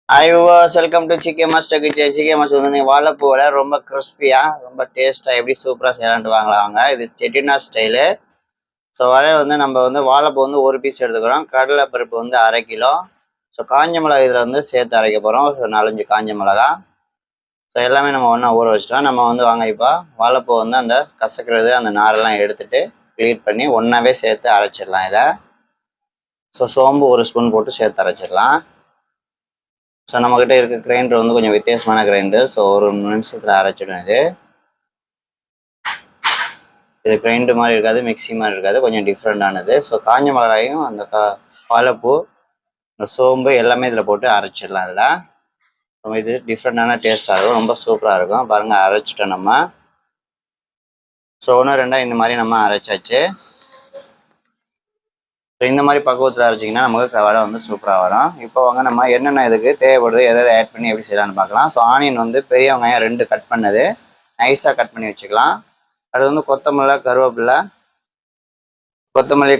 Hi viewers, welcome to Chicken Master Kitchen. Chicken Master வந்து வாழைப்பூவோட ரொம்ப கிறிஸ்பியா ரொம்ப டேஸ்டா எப்படி சூப்பரா செய்யலான்ட்டு வாங்கலாங்க. இது செட்டிநாடு ஸ்டைலு. ஸோ வந்து நம்ம வந்து வாழைப்பூ வந்து ஒரு பீஸ் எடுத்துக்கிறோம். கடலை பருப்பு வந்து 1/2 கிலோ. ஸோ காஞ்ச மிளகாய் இதில் வந்து சேர்த்து அரைக்க போகிறோம். ஸோ 4-5 காஞ்ச மிளகா. ஸோ எல்லாமே நம்ம ஒன்றா ஊற வச்சிட்டோம். நம்ம வந்து வாங்க இப்போ வாழைப்பூ வந்து அந்த கசக்கிறது அந்த நாரெல்லாம் எடுத்துட்டு க்ளீன் பண்ணி ஒன்றாவே சேர்த்து அரைச்சிடலாம் இதை. ஸோ சோம்பு 1 ஸ்பூன் போட்டு சேர்த்து அரைச்சிடலாம். ஸோ நம்மக்கிட்ட இருக்க கிரைண்டர் வந்து கொஞ்சம் வித்தியாசமான கிரைண்டர். ஸோ ஒரு நிமிஷத்தில் அரைச்சிடும் இது. இது கிரைண்டர் மாதிரி இருக்காது, மிக்சி மாதிரி இருக்காது, கொஞ்சம் டிஃப்ரெண்டானது. ஸோ காஞ்ச மிளகாயும் அந்த வாழைப்பூ இந்த சோம்பு எல்லாமே இதில் போட்டு அரைச்சிடலாம். இதில் இது டிஃப்ரெண்டான டேஸ்ட்டாக இருக்கும், ரொம்ப சூப்பராக இருக்கும். பாருங்கள் அரைச்சிட்டோம் நம்ம. ஸோ 1-2 இந்த மாதிரி நம்ம அரைச்சாச்சு. ஸோ இந்த மாதிரி பக்குவத்தில் அரைச்சிங்கன்னா நமக்கு வடை வந்து சூப்பராக வரும். இப்போ வாங்க நம்ம என்னென்ன இதுக்கு தேவைப்படுது எதாவது ஆட் பண்ணி எப்படி செய்யலான்னு பார்க்கலாம். ஸோ ஆனியன் வந்து பெரிய வெங்காயம் 2 கட் பண்ணது நைஸாக கட் பண்ணி வச்சுக்கலாம். அது வந்து கொத்தமல்லி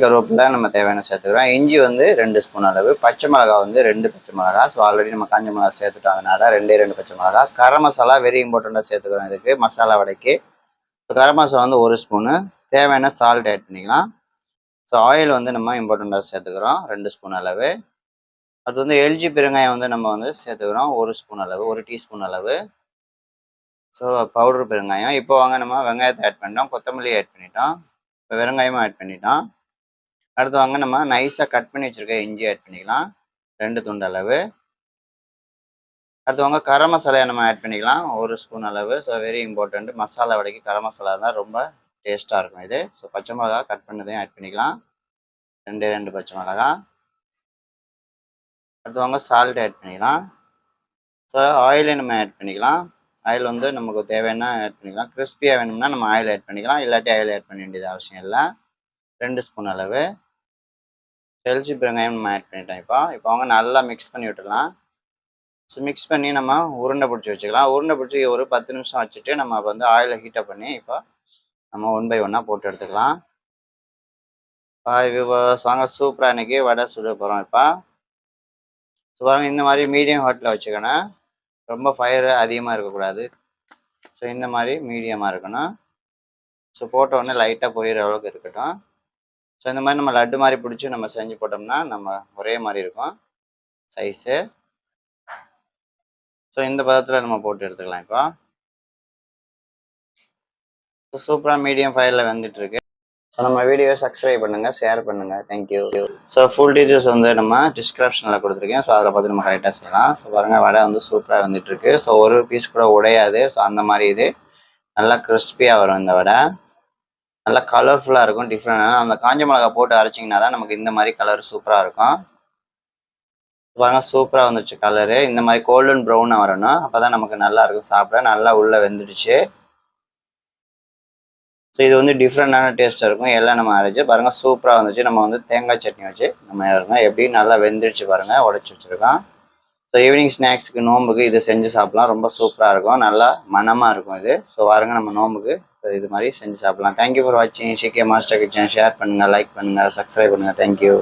கருவேப்பிலை நம்ம தேவையான சேர்த்துக்கிறோம். இஞ்சி வந்து 2 ஸ்பூன் அளவு, பச்சை மிளகா வந்து 2 பச்சை மிளகா. ஸோ ஆல்ரெடி நம்ம காஞ்ச மிளகா சேர்த்துட்டோம், அதனால 2 பச்சை மிளகா. கரம் மசாலா வெரி இம்பார்ட்டண்ட்டாக சேர்த்துக்கிறோம் இதுக்கு மசாலா வடைக்கு. ஸோ கரம் மசாலா வந்து 1 ஸ்பூனு. தேவையான சால்ட் ஆட் பண்ணிக்கலாம். ஸோ ஆயில் வந்து நம்ம இம்பார்ட்டண்ட்டாக சேர்த்துக்கிறோம் 2 ஸ்பூன் அளவு. அது வந்து எல்ஜி பெருங்காயம் வந்து நம்ம வந்து சேர்த்துக்கிறோம் 1 ஸ்பூன் அளவு, 1 டீஸ்பூன் அளவு. ஸோ பவுடர் பெருங்காயம். இப்போ வாங்க நம்ம வெங்காயத்தை ஆட் பண்ணிட்டோம், கொத்தமல்லி ஆட் பண்ணிட்டோம், இப்போ வெங்காயமும் ஆட் பண்ணிட்டோம். அடுத்து வாங்க நம்ம நைஸாக கட் பண்ணி வச்சுருக்க இஞ்சி ஆட் பண்ணிக்கலாம் 2 துண்டு அளவு. அடுத்து வாங்க கரம் மசாலையை நம்ம ஆட் பண்ணிக்கலாம் 1 ஸ்பூன் அளவு. ஸோ வெரி இம்பார்ட்டண்ட், மசாலா வடைக்கு கரம் மசாலா இருந்தால் ரொம்ப டேஸ்ட்டாக இருக்கும் இது. ஸோ பச்சை மிளகா கட் பண்ணதையும் ஆட் பண்ணிக்கலாம் 2 பச்சை மிளகா. அடுத்து வாங்க சால்ட் ஆட் பண்ணிக்கலாம். ஸோ ஆயிலே நம்ம ஆட் பண்ணிக்கலாம். ஆயில் வந்து நமக்கு தேவைன்னா ஆட் பண்ணிக்கலாம். கிறிஸ்பியாக வேணும்னா நம்ம ஆயில் ஆட் பண்ணிக்கலாம், இல்லாட்டி ஆயில் ஆட் பண்ண வேண்டியது அவசியம் இல்லை. 2 ஸ்பூன் அளவு எல்ஜி பெருங்காயம் நம்ம ஆட் பண்ணிட்டோம். இப்போ அவங்க நல்லா மிக்ஸ் பண்ணி விட்டுடலாம். ஸோ மிக்ஸ் பண்ணி நம்ம உருண்டை பிடிச்சி வச்சுக்கலாம். உருண்டை பிடிச்சி ஒரு 10 நிமிஷம் வச்சுட்டு நம்ம வந்து ஆயிலை ஹீட்டப் பண்ணி இப்போ நம்ம 1 பை 1 போட்டு எடுத்துக்கலாம். வாங்க சூப்பராக இன்றைக்கி வடை சுட போகிறோம். இப்போ ஸோ பாருங்க இந்த மாதிரி மீடியம் ஹாட்டில் வச்சுக்கணும், ரொம்ப ஃபயர் அதிகமாக இருக்கக்கூடாது. ஸோ இந்த மாதிரி மீடியமாக இருக்கணும். ஸோ போட்ட உடனே லைட்டாக பொரியிற அளவுக்கு இருக்கட்டும். ஸோ இந்த மாதிரி நம்ம லட்டு மாதிரி பிடிச்சி நம்ம செஞ்சு போட்டோம்னா நம்ம ஒரே மாதிரி இருக்கும் சைஸு. ஸோ இந்த பதத்தில் நம்ம போட்டு எடுத்துக்கலாம். இப்போ ஸோ சூப்பராக மீடியம் ஃபயரில் வந்துட்டுருக்கு. ஸோ நம்ம வீடியோ சப்ஸ்கிரைப் பண்ணுங்கள், ஷேர் பண்ணுங்கள். தேங்க்யூ. ஸோ ஃபுல் டீட்டெயில்ஸ் வந்து நம்ம டிஸ்கிரிப்ஷனில் கொடுத்துருக்கேன். ஸோ அதில் பார்த்து நம்ம கரெக்டாக செய்யலாம். ஸோ பாருங்கள் வடை வந்து சூப்பராக வந்துட்டுருக்கு. ஸோ ஒரு பீஸ் கூட உடையாது. ஸோ அந்த மாதிரி இது நல்லா கிறிஸ்பியாக வரும். இந்த வடை நல்லா கலர்ஃபுல்லாக இருக்கும், டிஃப்ரெண்டான. அந்த காஞ்ச மிளகா போட்டு அரைச்சிங்கன்னா தான் நமக்கு இந்த மாதிரி கலர் சூப்பராக இருக்கும். பாருங்கள் சூப்பராக வந்துடுச்சு கலரு. இந்த மாதிரி கோல்டன் ப்ரௌனாக வரணும், அப்போ தான் நமக்கு நல்லா இருக்கும் சாப்பிட. நல்லா உள்ளே வெந்துடுச்சு. ஸோ இது வந்து டிஃப்ரெண்டான டேஸ்ட்டாக இருக்கும். எல்லாம் நம்ம அரைச்சி பாருங்கள் சூப்பராக வந்துச்சு. நம்ம வந்து தேங்காய் சட்னி வச்சு நம்ம இருக்கோம், எப்படி நல்லா வெந்துடுச்சு பாருங்கள், உடச்சி வச்சுருக்கோம். ஸோ ஈவினிங் ஸ்நாக்ஸுக்கு நோம்புக்கு இது செஞ்சு சாப்பிட்லாம், ரொம்ப சூப்பராக இருக்கும், நல்லா மணமாக இருக்கும் இது. ஸோ பாருங்கள் நம்ம நோம்புக்கு இது மாதிரி செஞ்சு சாப்பிட்லாம். தேங்க்யூ ஃபார் வாட்சிங். சிகே மாஸ்டர் கிச்சன். ஷேர் பண்ணுங்கள், லைக் பண்ணுங்கள், சப்ஸ்கிரைப் பண்ணுங்கள். தேங்க்யூ.